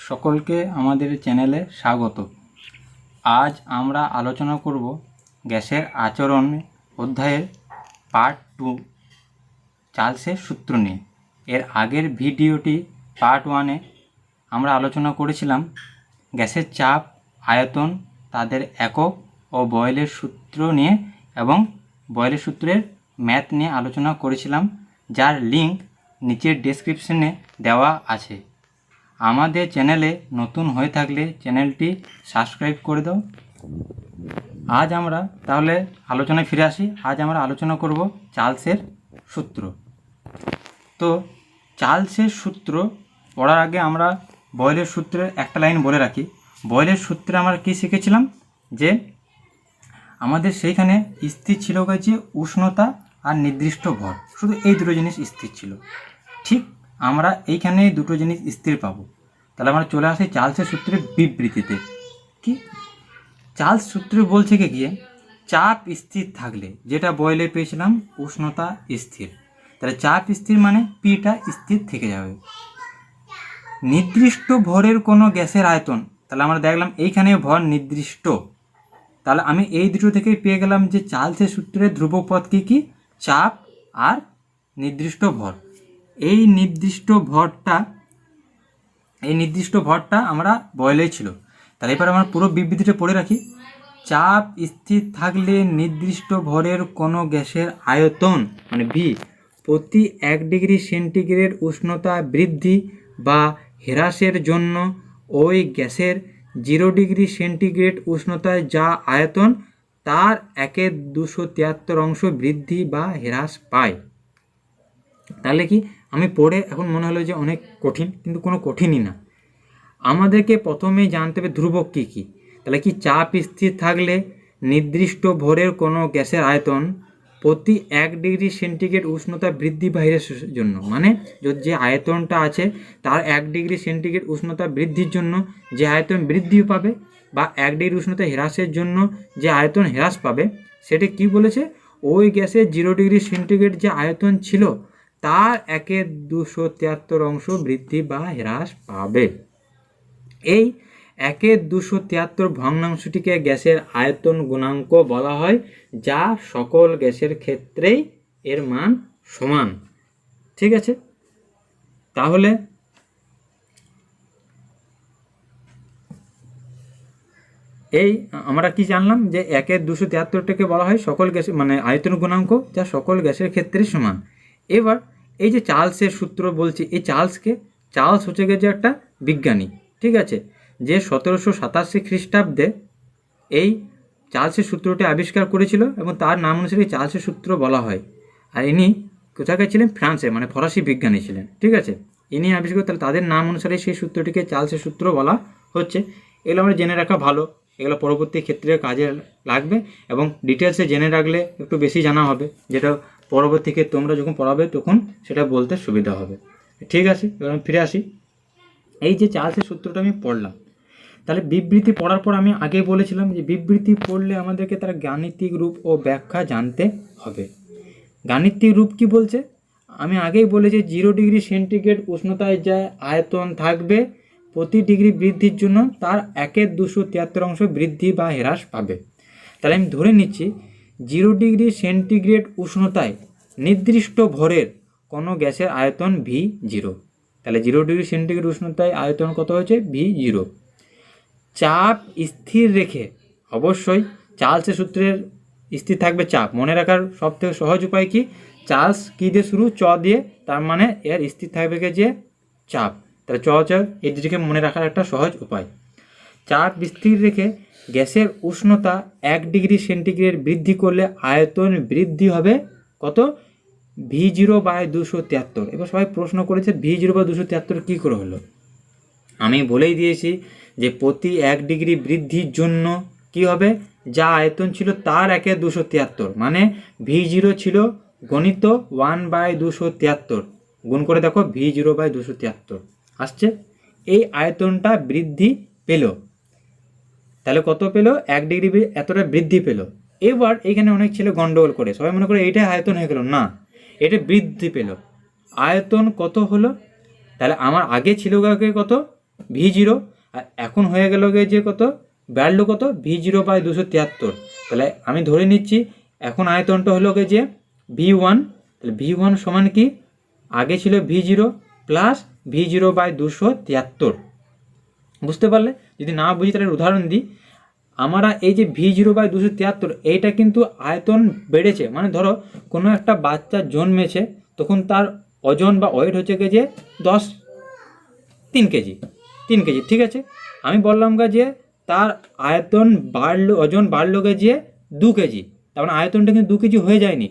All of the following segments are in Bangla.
সকলকে আমাদের চ্যানেলে স্বাগত। আজ আমরা আলোচনা করব গ্যাসের আচরণ অধ্যায়ের পার্ট 2 চার্লসের সূত্র নিয়ে। এর আগের ভিডিওটি পার্ট 1-এ আমরা আলোচনা করেছিলাম গ্যাসের চাপ, আয়তন, তাদের একক ও বয়েলের সূত্র নিয়ে এবং বয়েলের সূত্রের ম্যাথ নিয়ে আলোচনা করেছিলাম, যার লিঙ্ক নিচের ডেসক্রিপশনে দেওয়া আছে। আমাদের চ্যানেলে নতুন হয়ে থাকলে চ্যানেলটি সাবস্ক্রাইব করে দাও। আজ আমরা তাহলে আলোচনায় ফিরে আসি। আজ আমরা আলোচনা করব চার্লসের সূত্র। তো চার্লসের সূত্র পড়ার আগে আমরা বয়েলের সূত্রের একটা লাইন বলে রাখি। বয়েলের সূত্রে আমরা কি শিখেছিলাম, যে আমাদের সেইখানে স্থির ছিল যে উষ্ণতা আর নির্দিষ্ট ভর, শুধু এই দুটো জিনিস স্থির ছিল। ঠিক আমরা এইখানে দুটো জিনিস স্থির পাবো। তাহলে আমরা চলে আসি চার্লসের সূত্রের বিবৃতিতে। কি চার্লস সূত্রে বলছে গিয়ে চাপ স্থির থাকলে, যেটা বয়েলে পেয়েছিলাম উষ্ণতা স্থির, তাহলে চাপ স্থির মানে পিটা স্থির থেকে যাবে। নির্দিষ্ট ভরের কোনো গ্যাসের আয়তন, তাহলে আমরা দেখলাম এইখানে ভর নির্দিষ্ট, তাহলে আমি এই দুটো থেকেই পেয়ে গেলাম যে চার্লসের সূত্রের ধ্রুবক পদ কি চাপ আর নির্দিষ্ট ভর। এই নির্দিষ্ট ভরটা আমরা বয়েলেই ছিল। তাহলে এবার আমরা পুরো বিবৃতিটা পড়ে রাখি। চাপ স্থির থাকলে নির্দিষ্ট ভরের কোনো গ্যাসের আয়তন মানে ভি প্রতি 1 ডিগ্রি সেন্টিগ্রেড উষ্ণতা বৃদ্ধি বা হ্রাসের জন্য ওই গ্যাসের 0 ডিগ্রি সেন্টিগ্রেড উষ্ণতায় যা আয়তন তার 1/273 বৃদ্ধি বা হ্রাস পায়। তাহলে কি আমি পড়ে এখন মনে হলো যে অনেক কঠিন, কিন্তু কোনো কঠিনই না। আমাদেরকে প্রথমেই জানতে হবে ধ্রুবক কী কী। তাহলে কি চাপ স্থির থাকলে নির্দিষ্ট ভরের কোনো গ্যাসের আয়তন প্রতি 1 ডিগ্রি সেন্টিগ্রেড উষ্ণতা বৃদ্ধি বা হ্রাসের জন্য, মানে যে আয়তনটা আছে তার 1 ডিগ্রি সেন্টিগ্রেড উষ্ণতা বৃদ্ধির জন্য যে আয়তন বৃদ্ধি পাবে বা 1 ডিগ্রি উষ্ণতা হ্রাসের জন্য যে আয়তন হ্রাস পাবে, সেটা কি বলেছে, ওই গ্যাসের 0 ডিগ্রি সেন্টিগ্রেড যে আয়তন ছিল তার 1/273 বৃদ্ধি বা হ্রাস পাবে। এই 1/273 ভগ্নাংশটিকে গ্যাসের আয়তন গুণাঙ্ক বলা হয়, যা সকল গ্যাসের ক্ষেত্রেই এর মান সমান। ঠিক আছে, তাহলে এই আমরা কি জানলাম যে 1/273টাকে বলা হয় সকল গ্যাসের মানে আয়তন গুণাঙ্ক, যা সকল গ্যাসের ক্ষেত্রে সমান। এবার এই যে চার্লসের সূত্র বলছি, এই চার্লস হচ্ছে গিয়ে একটা বিজ্ঞানী, ঠিক আছে, যে 1787 খ্রিস্টাব্দে এই চার্লসের সূত্রটি আবিষ্কার করেছিল এবং তার নাম অনুসারে চার্লসের সূত্র বলা হয়। আর ইনি কোথাকার ছিলেন, ফ্রান্সে, মানে ফরাসি বিজ্ঞানী ছিলেন। ঠিক আছে, ইনি আবিষ্কার, তাহলে তাদের নাম অনুসারে সেই সূত্রটিকে চার্লসের সূত্র বলা হচ্ছে। এগুলো আমরা জেনে রাখা ভালো, এগুলো পরবর্তী ক্ষেত্রে কাজে লাগবে এবং ডিটেলসে জেনে রাখলে একটু বেশি জানা হবে, যেটা পরবর্তী ক্ষেত্রে তোমরা যখন পড়াবে তখন সেটা বলতে সুবিধা হবে। ঠিক আছে, এবার আমি ফিরে আসি। এই যে চার্লসের সূত্রটা আমি পড়লাম, তাহলে বিবৃতি পড়ার পর আমি আগে বলেছিলাম যে বিবৃতি পড়লে আমাদেরকে তার গাণিতিক রূপ ও ব্যাখ্যা জানতে হবে। গাণিতিক রূপ কি বলছে, আমি আগেই বলেছি 0 ডিগ্রি সেন্টিগ্রেড উষ্ণতায় যা আয়তন থাকবে প্রতি ডিগ্রি বৃদ্ধির জন্য তার 1/273 বৃদ্ধি বা হ্রাস পাবে। তাহলে আমি ধরে নিচ্ছি 0 ডিগ্রি সেন্টিগ্রেড উষ্ণতায় নির্দিষ্ট ভরের কোনো গ্যাসের আয়তন V0। তাহলে 0 ডিগ্রি সেন্টিগ্রেড উষ্ণতায় আয়তন কত হয়েছে, V0। চাপ স্থির রেখে, অবশ্যই চার্লসের সূত্রের স্থির থাকবে চাপ, মনে রাখার সবথেকে সহজ উপায় কি, চার্লস কী দিয়ে শুরু, চ দিয়ে, তার মানে এর স্থির থাকবে যে চাপ। তাহলে চ এই দুটিকে মনে রাখার একটা সহজ উপায়। চাপ স্থির রেখে গ্যাসের উষ্ণতা 1 ডিগ্রি সেন্টিগ্রেড বৃদ্ধি করলে আয়তন বৃদ্ধি হবে কত, V0/273। এবার সবাই প্রশ্ন করেছে V0/273 কী করে হলো। আমি বলেই দিয়েছি যে প্রতি 1 ডিগ্রি বৃদ্ধির জন্য কি হবে, যা আয়তন ছিল তার 1/273, মানে V0 ছিল গণিত 1/273, গুণ করে দেখো V0/273 আসছে। এই আয়তনটা বৃদ্ধি পেল, তাহলে কত পেল, 1 ডিগ্রি এতটা বৃদ্ধি পেল। এবার এখানে অনেক ছেলে গন্ডগোল করে, সবাই মনে করে এইটাই আয়তন হয়ে গেল, না, এটা বৃদ্ধি পেল। আয়তন কত হলো, তাহলে আমার আগে ছিল কত, V0, আর এখন হয়ে গেল গিয়ে যে কত ভ্যালু কত V0/273। তাহলে আমি ধরে নিচ্ছি এখন আয়তনটা হলো গিয়ে যে V1, তাহলে V1 সমান কি আগে ছিল V0 প্লাস V0/273। বুঝতে পারলে? যদি না বুঝি তাহলে উদাহরণ দিই। আমরা এই যে V0/273 এইটা কিন্তু আয়তন বেড়েছে, মানে ধরো কোনো একটা বাচ্চা জন্মেছে তখন তার ওজন বা ওয়েট হচ্ছে গিয়ে যে 3 কেজি, ঠিক আছে। আমি বললাম গা যে তার আয়তন বাড়লো, ওজন বাড়লো গে যে 2 কেজি, তার মানে আয়তনটা কিন্তু 2 কেজি হয়ে যায়নি,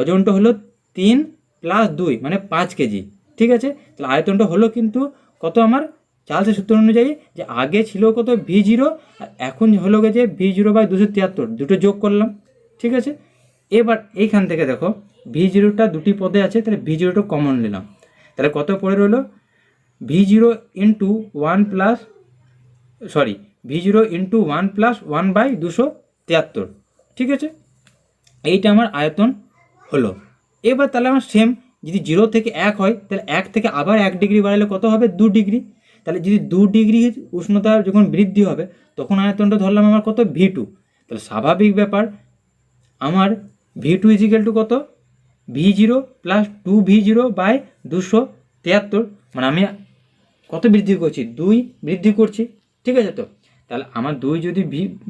ওজনটা হলো 3 + 2 মানে 5 কেজি, ঠিক আছে। তাহলে আয়তনটা হলো কিন্তু কত আমার চার্লসের সূত্র অনুযায়ী যে আগে ছিল কত V0 আর এখন হলো গে যে V0/273, দুটো যোগ করলাম, ঠিক আছে। এবার এইখান থেকে দেখো V0টা দুটি পদে আছে, তাহলে V0টা কমন নিলাম, তাহলে কত পড়ে রইলো V0 × 1 প্লাস V0 × 1 + 1/273, ঠিক আছে। এইটা আমার আয়তন হলো। এবার তাহলে আমার সেম যদি 0 থেকে 1 হয় তাহলে 1 থেকে আবার 1 ডিগ্রি বাড়ালে কত হবে 2 ডিগ্রি, তাহলে যদি 2 ডিগ্রির উষ্ণতা যখন বৃদ্ধি হবে তখন আয়তনটা ধরলাম আমার কত V2, তাহলে স্বাভাবিক ব্যাপার আমার V2 = কত V0 + 2V0/273, মানে আমি কত বৃদ্ধি করছি 2 বৃদ্ধি করছি, ঠিক আছে। তো তাহলে আমার 2 যদি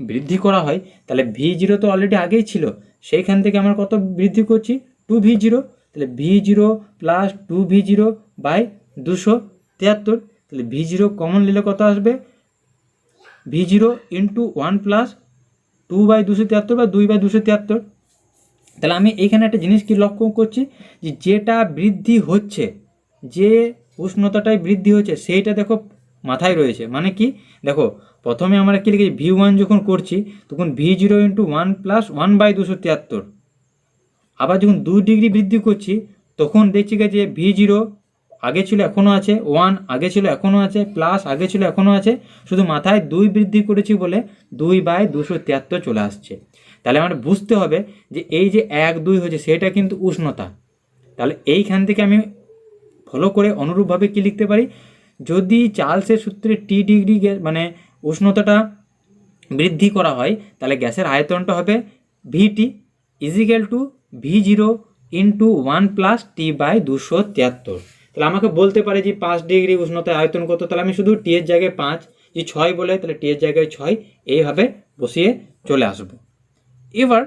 বৃদ্ধি করা হয় তাহলে V0 তো অলরেডি আগেই ছিল, সেইখান থেকে আমার কত বৃদ্ধি করছি 2V0, তাহলে V0 + 2V0/273, তাহলে V0 কমন নিলে কত আসবে V0 × 1 + 2/273 বা 2/273। তাহলে আমি এইখানে একটা জিনিস কি লক্ষ্য করছি যে যেটা বৃদ্ধি হচ্ছে, যে উষ্ণতাটাই বৃদ্ধি হচ্ছে সেইটা দেখো মাথায় রয়েছে, মানে কি দেখো প্রথমে আমরা কি লিখেছি V1 যখন করছি তখন V0 × 1 + 1/273, আবার যখন 2 ডিগ্রি বৃদ্ধি করছি তখন দেখছি যে V0 আগে ছিল এখনও আছে, 1 আগে ছিল এখনও আছে, প্লাস আগে ছিল এখনও আছে, শুধু মাথায় 2 বৃদ্ধি করেছি বলে 2/273 চলে আসছে। তাহলে আমরা বুঝতে হবে যে এই যে 1 2 হয়েছে সেটা কিন্তু উষ্ণতা। তাহলে এইখান থেকে আমি ফলো করে অনুরূপভাবে কি লিখতে পারি, যদি চার্লসের সূত্রে T ডিগ্রি মানে উষ্ণতাটা বৃদ্ধি করা হয় তাহলে গ্যাসের আয়তনটা হবে VT = V0 × 1 + T/273। তাহলে আমাকে বলতে পারে যে 5 ডিগ্রি উষ্ণতায় আয়তন কত, তাহলে আমি শুধু T এর জায়গায় 5, যে 6 বলে তাহলে T এর জায়গায় 6 এইভাবে বসিয়ে চলে আসব। এবার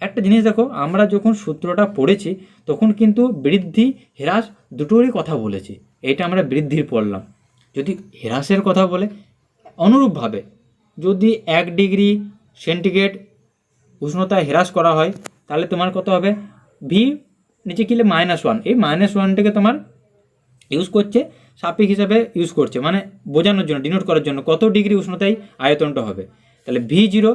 একটা জিনিস দেখো, আমরা যখন সূত্রটা পড়েছি তখন কিন্তু বৃদ্ধি হ্রাস দুটোরই কথা বলেছি, এটা আমরা বৃদ্ধির পড়লাম। যদি হ্রাসের কথা বলে অনুরূপভাবে যদি 1 ডিগ্রি সেন্টিগ্রেড উষ্ণতা হ্রাস করা হয় তাহলে তোমার কত হবে V নিচে কিলে -1, এই -1টাকে তোমার ইউজ করছে সাপেক্ষ হিসাবে ইউজ করছে, মানে বোঝানোর জন্য ডিনোট করার জন্য কত ডিগ্রি উষ্ণতায় আয়তনটা হবে। তাহলে V0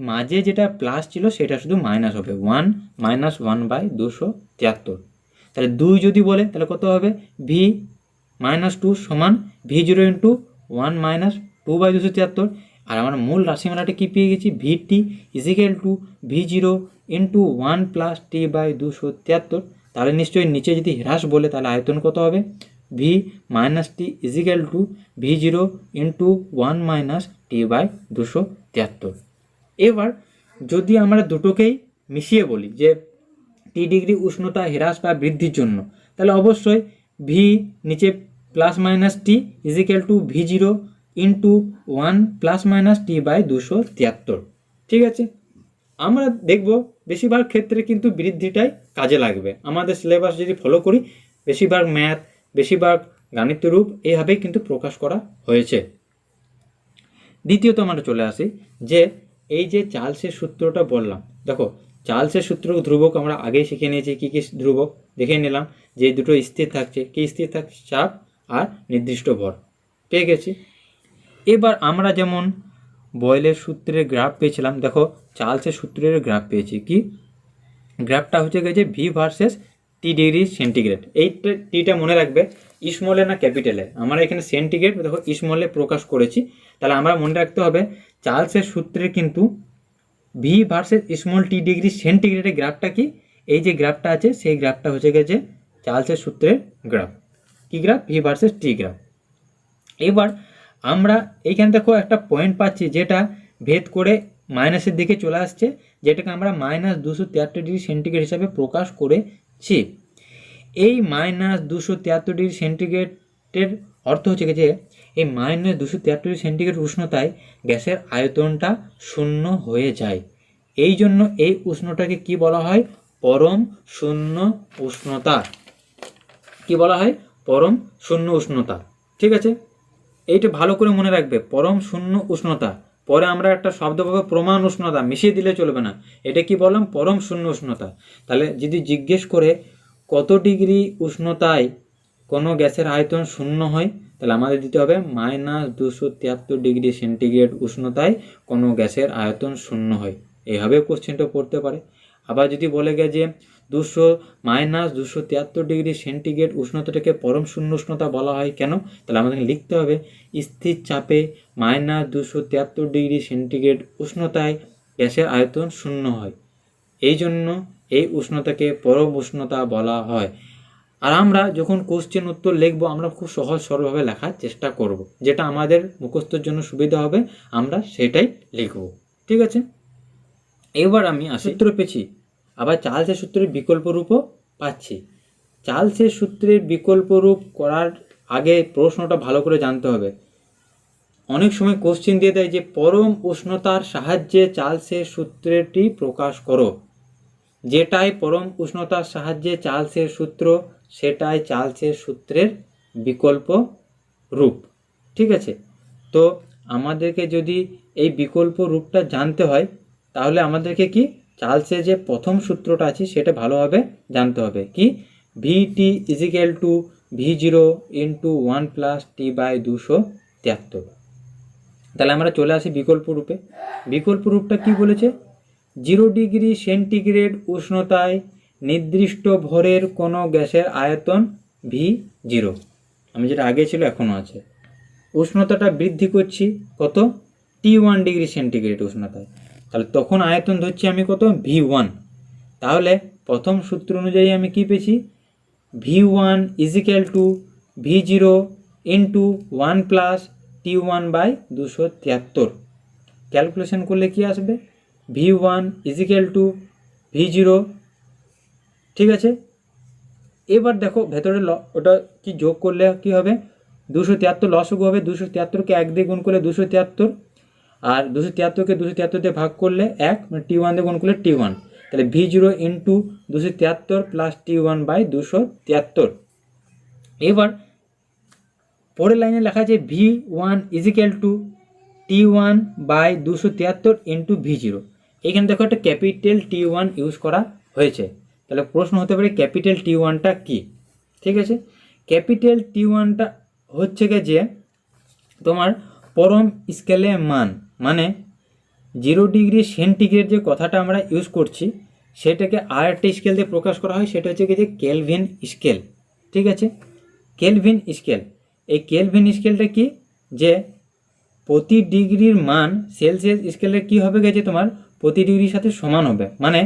মাঝে যেটা প্লাস ছিল সেটা শুধু মাইনাস হবে 1 - 1/273। তাহলে 2 যদি বলে তাহলে কত হবে V-2 সমান V0 × 1 - 2/273। আর আমরা মূল রাশিমালাটা কি পেয়ে গেছি VT = V0 × 1 + T/273। তাহলে নিশ্চয়ই নিচে যদি হ্রাস বলে তাহলে আয়তন কত হবে V-T = V0 × 1 - T/273। এবার যদি আমরা দুটোকেই মিশিয়ে বলি যে T ডিগ্রি উষ্ণতা হ্রাস বা বৃদ্ধির জন্য, তাহলে অবশ্যই V নিচে +- T = V0 × 1 + T/273, ঠিক আছে। আমরা দেখব বেশিরভাগ ক্ষেত্রে কিন্তু বৃদ্ধিটাই কাজে লাগবে। আমাদের সিলেবাস যদি ফলো করি বেশিরভাগ ম্যাথ, বেশিরভাগ গাণিত রূপ এইভাবেই কিন্তু প্রকাশ করা হয়েছে। দ্বিতীয়ত আমরা চলে আসি যে এই যে চার্লসের সূত্রটা বললাম, দেখো চার্লসের সূত্র ধ্রুবক আমরা আগেই শিখে নিয়েছি, কী কী ধ্রুবক দেখে নিলাম, যে দুটো স্থির থাকছে, কি স্থির থাকছে চাপ আর নির্দিষ্ট ভর পেয়ে গেছি। এবার আমরা যেমন বয়েলের সূত্রের গ্রাফ পেয়েছিলাম, দেখো চার্লসের সূত্রের গ্রাফ পেয়েছি, কি গ্রাফটা হচ্ছে গেছে V versus T degree centigrade. এই টিটা মনে রাখবে স্মলে না ক্যাপিটালে, আমরা এখানে সেন্টিগ্রেড দেখো স্মলে প্রকাশ করেছি, তাহলে আমরা মনে রাখতে হবে চার্লসের সূত্রে কিন্তু V versus small T degree সেন্টিগ্রেডের গ্রাফটা কি, এই যে গ্রাফটা আছে সেই গ্রাফটা হচ্ছে গেছে চার্লসের সূত্রের গ্রাফ। কি graph? V versus T graph. এবার আমরা এইখানে দেখো একটা পয়েন্ট পাচ্ছি যেটা ভেদ করে মাইনাসের দিকে চলে আসছে, যেটাকে আমরা -273 ডিগ্রি সেন্টিগ্রেড হিসাবে প্রকাশ করেছি। এই -273 ডিগ্রি সেন্টিগ্রেডের অর্থ হচ্ছে যে এই -273 ডিগ্রি সেন্টিগ্রেড উষ্ণতায় গ্যাসের আয়তনটা শূন্য হয়ে যায়। এই জন্য এই উষ্ণটাকে কি বলা হয়? পরম শূন্য উষ্ণতা। কি বলা হয়? পরম শূন্য উষ্ণতা। ঠিক আছে, এইটা ভালো করে মনে রাখবে, পরম শূন্য উষ্ণতা। পরে আমরা একটা শব্দ পাবো প্রমাণ উষ্ণতা, মিশিয়ে দিলে চলবে না। এটা কি বললাম? পরম শূন্য উষ্ণতা। তাহলে যদি জিজ্ঞেস করে কত ডিগ্রি উষ্ণতায় কোনো গ্যাসের আয়তন শূন্য হয়, তাহলে আমাদের দিতে হবে -273 ডিগ্রি সেন্টিগ্রেড উষ্ণতায় কোনো গ্যাসের আয়তন শূন্য হয়। এইভাবে কোশ্চেনটা পড়তে পারে। আবার যদি বলে গে যে -273 ডিগ্রি সেন্টিগ্রেড উষ্ণতাটাকে পরম শূন্য উষ্ণতা বলা হয় কেন, তাহলে আমাদের লিখতে হবে স্থির চাপে -273 ডিগ্রি সেন্টিগ্রেড উষ্ণতায় গ্যাসের আয়তন শূন্য হয়, এই জন্য এই উষ্ণতাকে পরম উষ্ণতা বলা হয়। আর আমরা যখন কোশ্চেন উত্তর লিখব আমরা খুব সহজ সরলভাবে লেখার চেষ্টা করব, যেটা আমাদের মুখস্থের জন্য সুবিধা হবে আমরা সেটাই লিখব। ঠিক আছে, এবার আমি সূত্র পেয়েছি, আবার চার্লসের সূত্রের বিকল্প রূপও পাচ্ছি। চার্লসের সূত্রের বিকল্প রূপ করার আগে প্রশ্নটা ভালো করে জানতে হবে। অনেক সময় কোশ্চেন দিয়ে দেয় যে পরম উষ্ণতার সাহায্যে চার্লসের সূত্রটি প্রকাশ করো। যেটাই পরম উষ্ণতার সাহায্যে চার্লসের সূত্র, সেটাই চার্লসের সূত্রের বিকল্প রূপ। ঠিক আছে, তো আমাদেরকে যদি এই বিকল্প রূপটা জানতে হয়, তাহলে আমাদেরকে কি চার্লসের যে প্রথম সূত্রটা আছে সেটা ভালোভাবে জানতে হবে। কি? VT equal to V0 into 1+T/273। তাহলে আমরা চলে আসি বিকল্প রূপে। বিকল্প রূপটা কি বলেছে? 0 ডিগ্রি সেন্টিগ্রেড উষ্ণতায় নির্দিষ্ট ভরের কোনো গ্যাসের আয়তন V0। আমি যেটা আগে ছিল এখনও আছে। উষ্ণতাটা বৃদ্ধি করছি কত? T1 degree centigrade উষ্ণতায়। তাহলে তখন আয়তন ধরছি আমি কত? V1। তাহলে প্রথম সূত্র অনুযায়ী আমি কি পেয়েছি? V1 is equal to V0 into 1+T1/273। Calculation করলে কি আসবে? V1 is equal to V0। ঠিক আছে, এবার দেখো ভেতরে ওটা কি যোগ করলে কি হবে? 273 লসগু হবে। 273কে 1 দিয়ে গুণ করলে 273, আর 273কে 273 দিয়ে ভাগ করলে 1, মানে T1 দিয়ে গুণ করলে T1। তাহলে V0 ইন্টু 273 প্লাস T1/273। এবার পরের লাইনে লেখা আছে V1 is equal two T1/273 into V0। এইখানে দেখো একটা ক্যাপিটাল T1 ইউজ করা হয়েছে। তাহলে প্রশ্ন হতে পারে ক্যাপিটাল T1টা কি? ঠিক আছে, ক্যাপিটাল T1টা হচ্ছে যে তোমার পরম স্কেলের মান, মানে 0 ডিগ্রি সেন্টিগ্রেড যে কথাটা আমরা ইউজ করছি সেটাকে আর একটা স্কেল দিয়ে প্রকাশ করা হয়, সেটা হচ্ছে কি যে কেলভিন স্কেল। ঠিক আছে, কেলভিন স্কেল। এই কেলভিন স্কেলটা কি? যে প্রতি ডিগ্রির মান সেলসিয়াস স্কেলে কি হবে গেছে তোমার প্রতি ডিগ্রির সাথে সমান হবে। মানে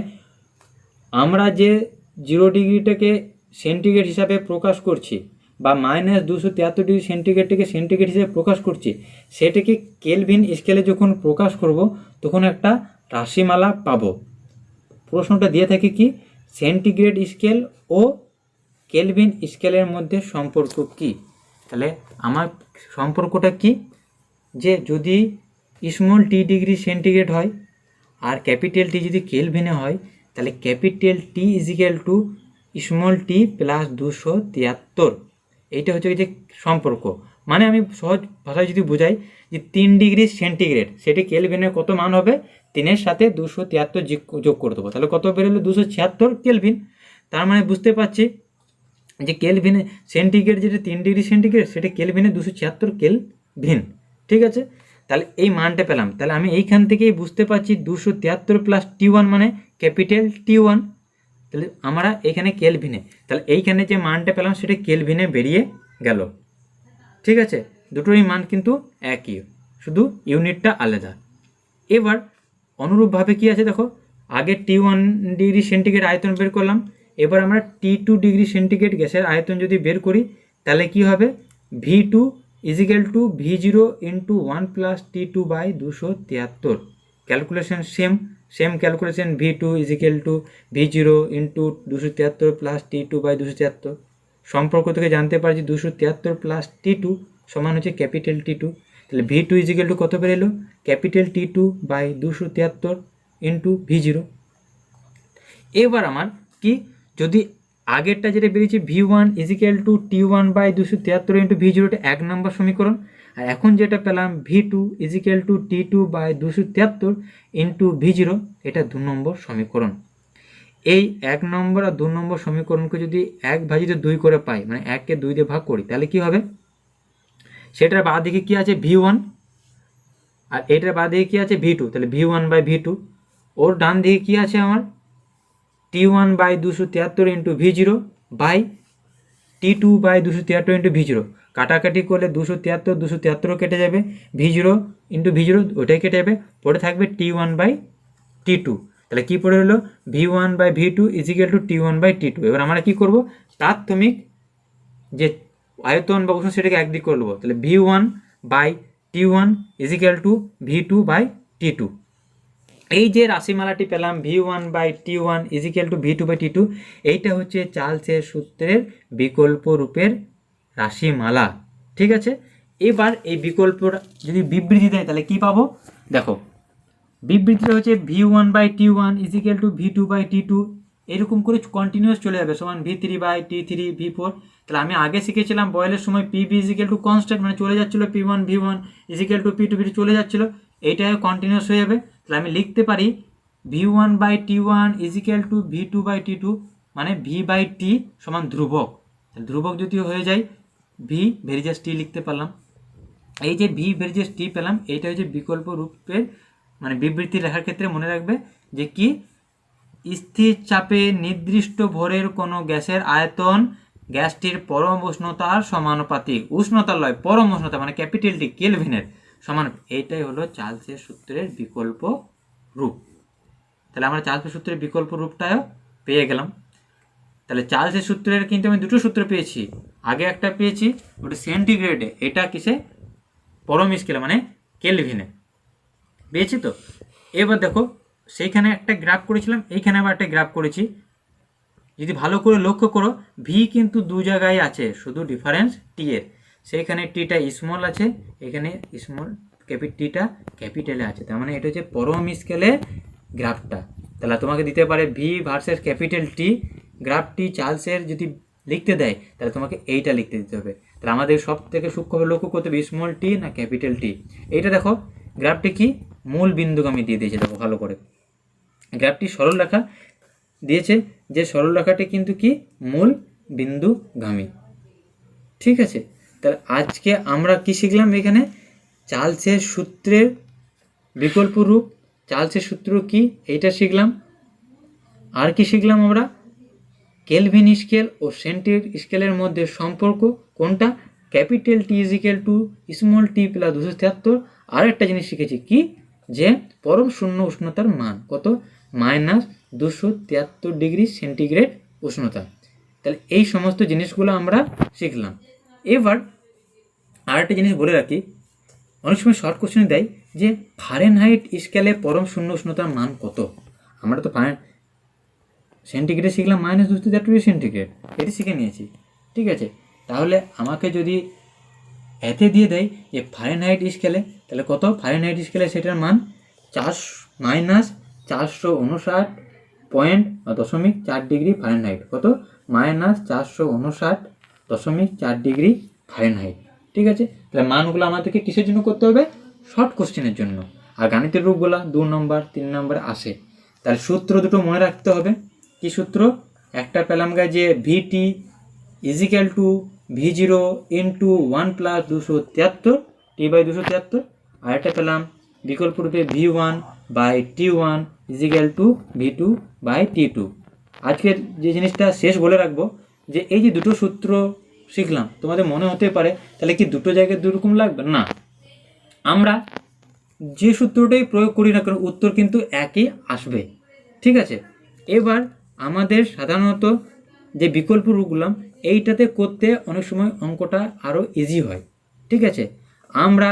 আমরা যে 0 ডিগ্রিটাকে সেন্টিগ্রেড হিসাবে প্রকাশ করছি বা -273 ডিগ্রি সেন্টিগ্রেডটাকে সেন্টিগ্রেড হিসেবে প্রকাশ করছি, সেটাকে কেলভিন স্কেলে যখন প্রকাশ করব তখন একটা রাশিমালা পাবো। প্রশ্নটা দিয়ে থাকে কি? সেন্টিগ্রেড স্কেল ও কেলভিন স্কেলের মধ্যে সম্পর্ক কি? তাহলে আমার সম্পর্কটা কি? যে যদি স্মল টি ডিগ্রি সেন্টিগ্রেড হয় আর ক্যাপিটাল টি যদি কেলভিনে হয়, তাহলে capital T equal to small T plus 273। এইটা হচ্ছে যে সম্পর্ক। মানে আমি সহজ ভাষায় যদি বোঝাই যে 3 ডিগ্রি সেন্টিগ্রেড সেটি কেলভিনের কত মান হবে? 3-এর সাথে 273 যোগ করে দেবো, তাহলে কত বেরোলো? 276 কেলভিন। তার মানে বুঝতে পারছি যে কেলভিনে সেন্টিগ্রেড যেটা 3 ডিগ্রি সেন্টিগ্রেড সেটা কেলভিনে 276 কেলভিন। ঠিক আছে, তাহলে এই মানটা পেলাম। তাহলে আমি এইখান থেকেই বুঝতে পারছি 273 প্লাস T1 মানে ক্যাপিটাল T1। তাহলে আমরা এখানে কেলভিনে, তাহলে এইখানে যে মানটা পেলাম সেটা কেলভিনে বেরিয়ে গেল। ঠিক আছে, দুটোরই মান কিন্তু একই, শুধু ইউনিটটা আলাদা। এবার অনুরূপভাবে কি আছে দেখো, আগে T1 ডিগ্রি সেন্টিগ্রেড আয়তন বের করলাম, এবার আমরা T2 ডিগ্রি সেন্টিগ্রেড গ্যাসের আয়তন যদি বের করি তাহলে কি হবে? V2 is equal to V zero into one plus T two by 273। Calculation same calculation, V two is equal to V zero into 273 plus T two by 273। সম্পর্ক থেকে জানতে পারছি 273 প্লাস টি টু সমান হচ্ছে ক্যাপিটাল টি টু। তাহলে ভি টু ইজিক্যাল টু কত বেরোলো, capital T two by 273 into V zero. এবার আমার কি, যদি আগেরটা যেটা বেরিয়েছে V one is equal to T one by 273 into V জিরোটা 1 নম্বর সমীকরণ, আর এখন যেটা পেলাম V two is equal to T two by 273 into V zero, এটা 2 নম্বর সমীকরণ। এই 1 নম্বর আর 2 নম্বর সমীকরণকে যদি 1/2 করে পাই, মানে 1কে 2 দিয়ে ভাগ করি, তাহলে কি হবে, সেটার বাঁ দিকে কি আছে ভি ওয়ান, আর এটার বাঁ দিকে কি আছে ভি টু, তাহলে V one by V two. ওর ডান দিকে কি আছে আমার T one by 273 into V zero by T two by 273 into V zero. কাটাকাটি করলে 273 কেটে যাবে, V zero into V zero ওটাই কেটে যাবে, পড়ে থাকবে T one by T two. তাহলে কী পড়ে হলো, V one by V two is equal to T one by T two. এবার আমরা কী করবো, প্রাথমিক যে আয়তন বা উষ্ণ সেটাকে একদিক করে নেবো। তাহলে V one by T one is equal to V two by T two. এই যে রাশিমালাটি পেলাম V one by T one is equal to V two by T two, এইটা হচ্ছে চার্লসের সূত্রের বিকল্প রূপের রাশিমালা। ঠিক আছে, এবার এই বিকল্প যদি বিবৃতি দেয় তাহলে কি পাবো, দেখো বিবৃতিটা হচ্ছে V one by T one is equal to V two by T two, এরকম করে কন্টিনিউয়াস চলে যাবে, সমান V three by T three V four. তাহলে আমি আগে শিখেছিলাম বয়েলের সময় P V is equal to constant, মানে চলে যাচ্ছিলো P one V one is equal to P two V two চলে যাচ্ছিলো, এইটাই কন্টিনিউয়াস হয়ে যাবে। তাহলে আমি লিখতে পারি V one by T one is equal to V two by T two, মানে ভি বাই টি সমান ধ্রুবক। ধ্রুবক যদি হয়ে যায় ভি ভেরিজাস টি লিখতে পারলাম। এই যে ভি ভেরিজাস টি পেলাম, এইটা হচ্ছে বিকল্প রূপের মানে বিবৃতি লেখার ক্ষেত্রে মনে রাখবে যে কি, স্থির চাপে নির্দিষ্ট ভরের কোনো গ্যাসের আয়তন গ্যাসটির পরম উষ্ণতার সমানুপাতিক, উষ্ণতার লয় পরম উষ্ণতা মানে ক্যাপিটাল টি কেলভিনের সমান। এইটাই হলো চার্লসের সূত্রের বিকল্প রূপ। তাহলে আমরা চার্লসের সূত্রের বিকল্প রূপটাও পেয়ে গেলাম। তাহলে চার্লসের সূত্রের কিন্তু আমি দুটো সূত্র পেয়েছি, আগে একটা পেয়েছি ওটা সেন্টিগ্রেডে, এটা কিসে পরম স্কেলে মানে কেলভিনে পেয়েছি। তো এবার দেখো সেইখানে একটা গ্রাফ করেছিলাম, এইখানে আবার একটা গ্রাফ করেছি, যদি ভালো করে লক্ষ্য করো ভি কিন্তু দু জায়গায় আছে, শুধু ডিফারেন্স টি এর, সেইখানে টিটা স্মল আছে, এখানে স্মল টিটা ক্যাপিটালে আছে, তার মানে এটা হচ্ছে পরম স্কেলে গ্রাফটা। তাহলে তোমাকে দিতে পারে ভি ভার্সেস ক্যাপিটাল টি গ্রাফটি চার্লসের যদি লিখতে দেয় তাহলে তোমাকে এইটা লিখতে দিতে হবে। তাহলে আমাদের সব থেকে সূক্ষ্মভাবে লক্ষ্য করতে হবে স্মল টি না ক্যাপিটাল টি। এইটা দেখো গ্রাফটি কি মূল বিন্দুগামী দিয়ে দিয়েছে, দেখো ভালো করে গ্রাফটি সরল রেখা দিয়েছে, যে সরল রেখাটি কিন্তু কি মূল বিন্দুগামী। ঠিক আছে, তাহলে আজকে আমরা কি শিখলাম, এখানে চার্লসের সূত্রের বিকল্প রূপ, চার্লসের সূত্র কি এইটা শিখলাম। আর কি শিখলাম আমরা, কেলভিন স্কেল ও সেন্টিগ্রেড স্কেলের মধ্যে সম্পর্ক কোনটা, capital T equal to small T plus 273। আর একটা জিনিস শিখেছি কি, যে পরম শূন্য উষ্ণতার মান কত, -273 ডিগ্রি সেন্টিগ্রেড উষ্ণতা। তাহলে এই সমস্ত জিনিসগুলো আমরা শিখলাম। এবার আর একটা জিনিস বলে রাখি, অনেক সময় শর্ট কোশ্চেন দেয় যে ফারেনহাইট স্কেলে পরম শূন্য উষ্ণতার মান কত। আমরা তো সেন্টিগ্রেড শিখলাম -273 ডিগ্রি সেন্টিগ্রেড, এটি শিখে নিয়েছি। ঠিক আছে, তাহলে আমাকে যদি এতে দিয়ে দেয় যে ফারেনহাইট স্কেলে, তাহলে কত ফারেনহাইট স্কেলে সেটার মান -459.4 ডিগ্রি ফারেনহাইট, কত -459.4 ডিগ্রি ফারেনহাইট। ঠিক আছে, তাহলে মানগুলো আমাদেরকে কিসের জন্য করতে হবে, শর্ট কোশ্চেনের জন্য। আর গাণিতিক রূপগুলো 2 নম্বর 3 নম্বরে আসে। তাহলে সূত্র দুটো মনে রাখতে হবে। কি সূত্র, একটা পেলাম যে VT equal to V zero into 1 plus 273 T by 273, আর একটা পেলাম বিকল্প রূপে V one by T one is equal to V two by T two. আজকের যে জিনিসটা শেষ বলে রাখবো, যে এই যে দুটো সূত্র শিখলাম, তোমাদের মনে হতে পারে তাহলে কি দুটো জায়গায় দুরকম লাগবে, না, আমরা যে সূত্রটাই প্রয়োগ করি না কেন উত্তর কিন্তু একই আসবে। ঠিক আছে, এবার আমাদের সাধারণত যে বিকল্প রূপগুলো এইটাতে করতে অনেক সময় অঙ্কটা আরও ইজি হয়। ঠিক আছে, আমরা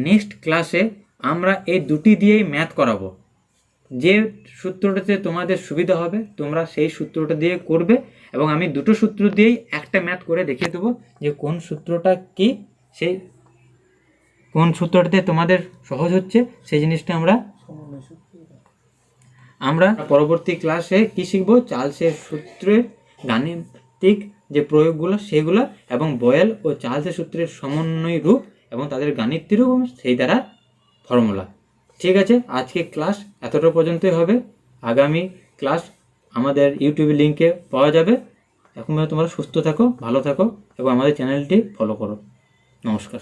নেক্সট ক্লাসে আমরা এই দুটি দিয়েই ম্যাথ করাবো। যে সূত্রটাতে তোমাদের সুবিধা হবে তোমরা সেই সূত্রটা দিয়ে করবে, এবং আমি দুটো সূত্র দিয়েই একটা ম্যাথ করে দেখিয়ে দেবো যে কোন সূত্রটা কি, সেই কোন সূত্রটাতে তোমাদের সহজ হচ্ছে সেই জিনিসটা আমরা পরবর্তী ক্লাসে কি শিখবো, চার্লসের সূত্রের গাণিতিক যে প্রয়োগগুলো সেগুলো, এবং বয়েল ও চার্লসের সূত্রের সমন্বয় রূপ এবং তাদের গাণিতিক রূপ এবং সেই দ্বারা ফর্মুলা। ঠিক আছে, আজকে ক্লাস এতটা পর্যন্তই হবে। আগামী ক্লাস আমাদের ইউটিউব লিঙ্কে পাওয়া যাবে। এখন তোমরা সুস্থ থাকো, ভালো থাকো এবং আমাদের চ্যানেলটি ফলো করো। নমস্কার।